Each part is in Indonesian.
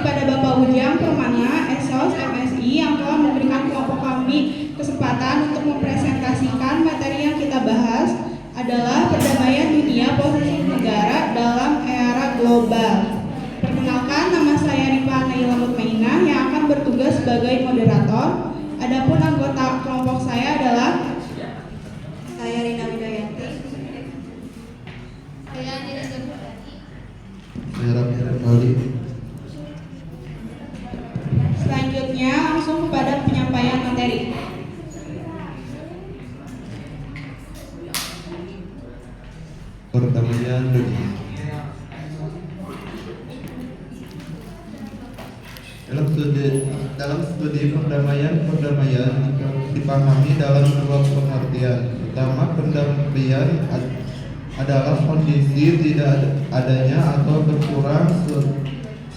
kepada Bapak Ujang Permana, Esos, MSI yang telah memberikan kelompok kami kesempatan untuk mempresentasikan materi yang kita bahas adalah perdamaian dunia posisi negara dalam era global. Perkenalkan, nama saya Rifa Naila Mutmainah yang akan bertugas sebagai moderator. Adapun anggota kelompok saya adalah saya Rina Widayanti, saya Nira Jambudani, saya Rafi Kembali. Selanjutnya langsung kepada penyampaian materi. Perdamaian dunia. Dalam studi perdamaian jika dipahami dalam dua pengertian. Pertama, perdamaian adalah kondisi tidak adanya atau berkurang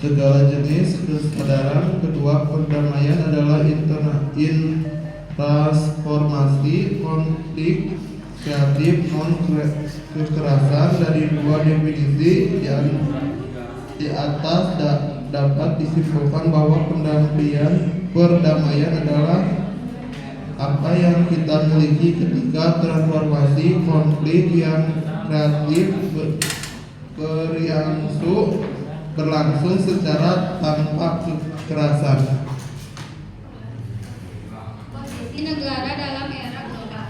segala jenis kesadaran. Kedua, perdamaian adalah transformasi konflik kreatif non kekerasan. Dari dua definisi di atas dapat disimpulkan bahwa perdamaian adalah apa yang kita miliki ketika transformasi konflik yang kreatif berlangsung secara tanpa kekerasan. posisi negara dalam era global.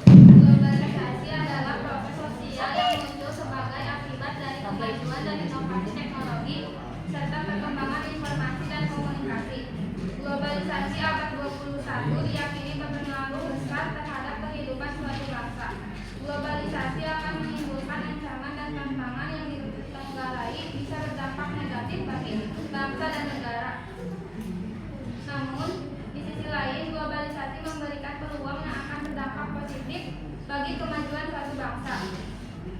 Globalisasi adalah proses sosial yang muncul sebagai akibat dari kemajuan dan inovasi teknologi serta perkembangan informasi dan komunikasi. Globalisasi abad 21 diyakini berpengaruh besar terhadap kehidupan suatu bangsa. Globalisasi akan menimbulkan ancaman dan tantangan yang ditenggarai bisa berdampak negatif bagi bangsa dan negara. Namun, di sisi lain, globalisasi memberikan peluang yang akan berdampak positif bagi kemajuan suatu bangsa.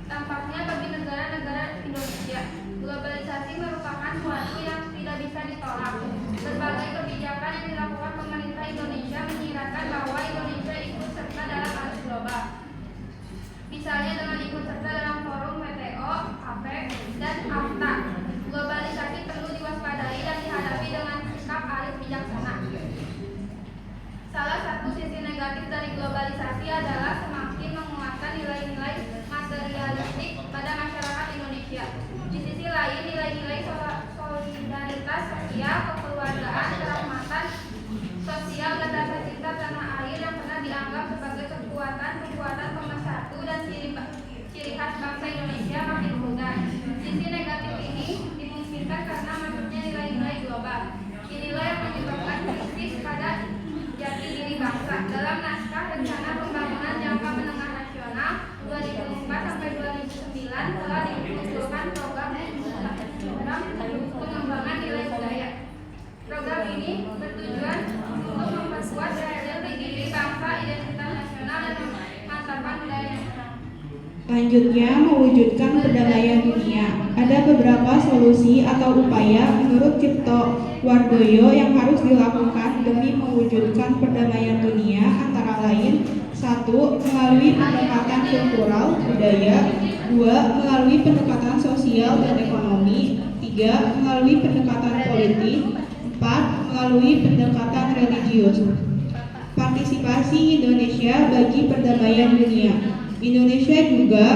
Tampaknya bagi negara-negara Indonesia, globalisasi merupakan suatu yang tidak bisa ditolak. Berbagai kebijakan yang dilakukan pemerintah Indonesia menyiratkan bahwa Indonesia ikut serta dalam arus global. Misalnya dengan ikut serta dalam forum WTO, APEC, dan AFTA. Globalisasi perlu diwaspadai dan dihadapi dengan sikap arif bijaksana. Salah satu sisi negatif dari globalisasi adalah semakin menguatkan nilai-nilai materialistik pada masyarakat Indonesia. Di sisi lain, nilai-nilai solidaritas sosial, kekeluargaan, kerahmatan sosial, dan rasa cinta tanah air yang pernah dianggap sebagai kekuatan pemersatu dan ciri khas bangsa Indonesia makin pudar. Sisi negatif ini dimungkinkan karena masuknya nilai-nilai global. Inilah yang menyebabkan krisis pada jati diri bangsa. Dalam naskah Rencana Pembangunan Jangka Menengah Nasional 2004-2009 telah dimunculkan program pengembangan nilai budaya. Program ini bertujuan untuk memperkuat jati diri bangsa, identitas nasional, dan memantapkan budaya nasional. Selanjutnya, mewujudkan perdamaian dunia. Ada beberapa solusi atau upaya menurut Cipto Wardoyo yang harus dilakukan demi mewujudkan perdamaian dunia, antara lain: 1. Melalui pendekatan kultural budaya. 2. Melalui pendekatan sosial dan ekonomi. 3. Melalui pendekatan politik. 4. Melalui pendekatan religius. Partisipasi Indonesia bagi perdamaian dunia. Indonesia juga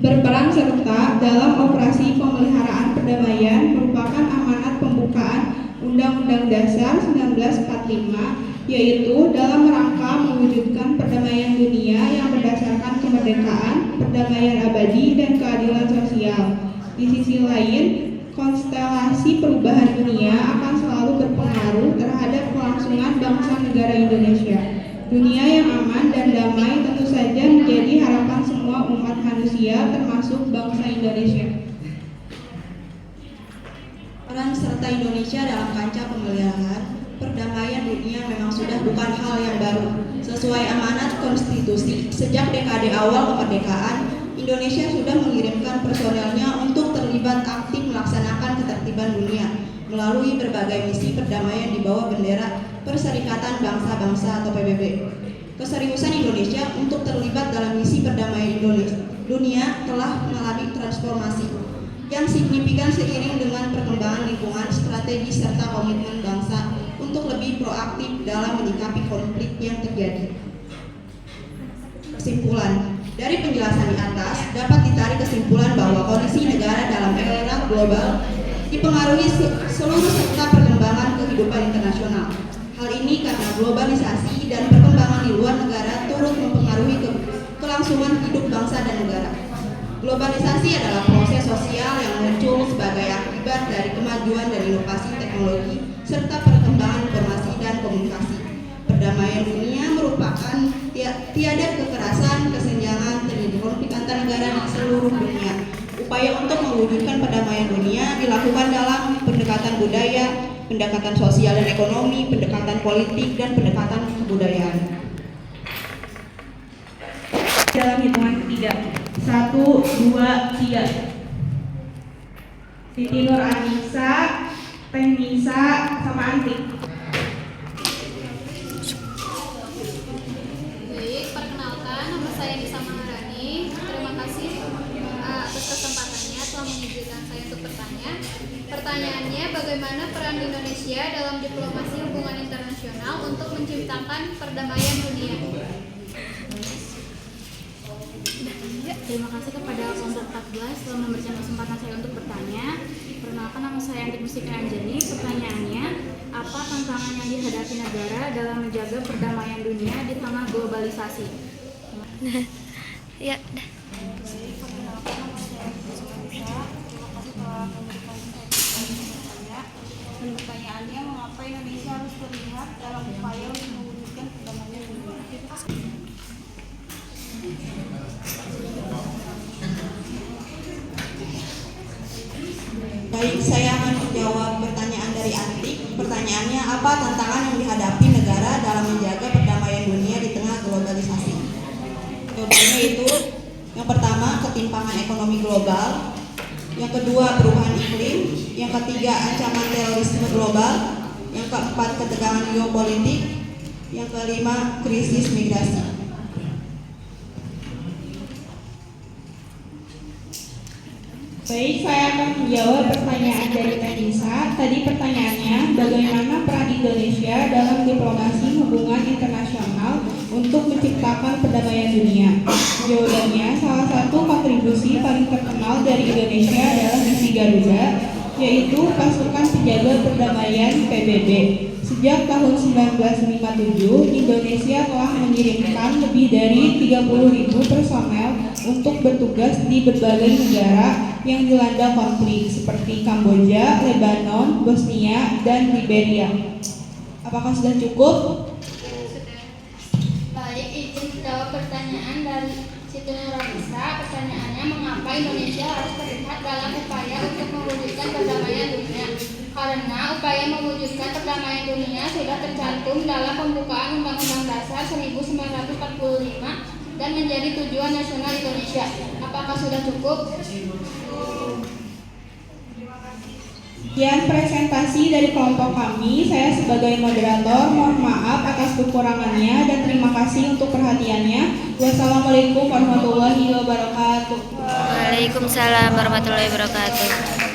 berperan serta dalam operasi pemeliharaan perdamaian merupakan amanat pembukaan Undang-Undang Dasar 1945, yaitu dalam rangka mewujudkan perdamaian dunia yang berdasarkan kemerdekaan, perdamaian abadi, dan keadilan sosial. Di sisi lain, konstelasi perubahan dunia akan selalu berpengaruh terhadap kelangsungan bangsa negara Indonesia. Dunia yang aman dan damai tentu saja menjadi harapan semua umat manusia, termasuk bangsa Indonesia. peran serta Indonesia dalam kancah pemeliharaan perdamaian dunia memang sudah bukan hal yang baru. Sesuai amanat konstitusi, sejak dekade awal kemerdekaan, Indonesia sudah mengirimkan personelnya untuk terlibat aktif melaksanakan ketertiban dunia melalui berbagai misi perdamaian di bawah bendera Perserikatan Bangsa-Bangsa atau PBB. Keseriusan Indonesia untuk terlibat dalam misi perdamaian dunia telah mengalami transformasi. yang signifikan seiring dengan perkembangan lingkungan, strategis, serta komitmen bangsa untuk lebih proaktif dalam menyikapi konflik yang terjadi. Kesimpulan, dari penjelasan di atas dapat ditarik kesimpulan bahwa kondisi negara dalam era global dipengaruhi seluruh serta perkembangan kehidupan internasional. Hal ini karena globalisasi dan perkembangan di luar negara turut mempengaruhi kelangsungan hidup bangsa dan negara. Globalisasi adalah proses sosial yang muncul sebagai akibat dari kemajuan dan inovasi teknologi serta perkembangan informasi dan komunikasi. Perdamaian dunia merupakan tiada kekerasan, kesenjangan, terjadi konflik antar negara di seluruh dunia. Upaya untuk mewujudkan perdamaian dunia dilakukan dalam pendekatan budaya, pendekatan sosial dan ekonomi, pendekatan politik, dan pendekatan kebudayaan. Dalam hitungan ketiga, 1, 2, 3. Siti Nur Anissa, Teh Nisa, sama Antik. Baik, perkenalkan nama saya Nisa Maharani. Terima kasih atas kesempatannya telah mengizinkan saya untuk bertanya. Pertanyaannya, bagaimana peran Indonesia dalam diplomasi hubungan internasional untuk menciptakan perdamaian dunia? Terima kasih kepada kelompok 14 telah memberikan kesempatan saya untuk bertanya. Perkenalkan, nama saya Antik Mustika Anjani. Pertanyaannya, apa tantangan yang dihadapi negara dalam menjaga perdamaian dunia di tengah globalisasi? Ya, Perkenalkan, nama saya Antik Mustika Anjani. Terima kasih telah memberikan saya bertanya. Pertanyaannya, mengapa Indonesia harus terlihat dalam upaya untuk mewujudkan perdamaian dunia? Baik, saya akan menjawab pertanyaan dari Antik. Pertanyaannya, apa tantangan yang dihadapi negara dalam menjaga perdamaian dunia di tengah globalisasi? Jawabannya itu, yang pertama, ketimpangan ekonomi global. Yang kedua, perubahan iklim. Yang ketiga, ancaman terorisme global. Yang keempat, ketegangan geopolitik. Yang kelima, krisis migrasi. Baik, saya akan menjawab pertanyaan dari Teh Nisa. Tadi pertanyaannya, bagaimana peran Indonesia dalam diplomasi hubungan internasional untuk menciptakan perdamaian dunia? Jawabannya, salah satu kontribusi paling terkenal dari Indonesia adalah misi Garuda, yaitu pasukan penjaga perdamaian PBB. Sejak tahun 1957, Indonesia telah mengirimkan lebih dari 30.000 personel untuk bertugas di berbagai negara yang dilanda konflik seperti Kamboja, Lebanon, Bosnia, dan Liberia. Apakah sudah cukup? Baik, izin jawab pertanyaan dari Siti Nurhaliza. Pertanyaannya, mengapa Indonesia harus terlihat dalam upaya untuk mewujudkan perdamaian dunia? Karena upaya mewujudkan perdamaian dunia sudah tercantum dalam pembukaan Undang-Undang Dasar 1945 dan menjadi tujuan nasional Indonesia. Apakah sudah cukup? Sekian presentasi dari kelompok kami. Saya sebagai moderator mohon maaf atas kekurangannya dan terima kasih untuk perhatiannya. Wassalamualaikum warahmatullahi wabarakatuh. Waalaikumsalam warahmatullahi wabarakatuh.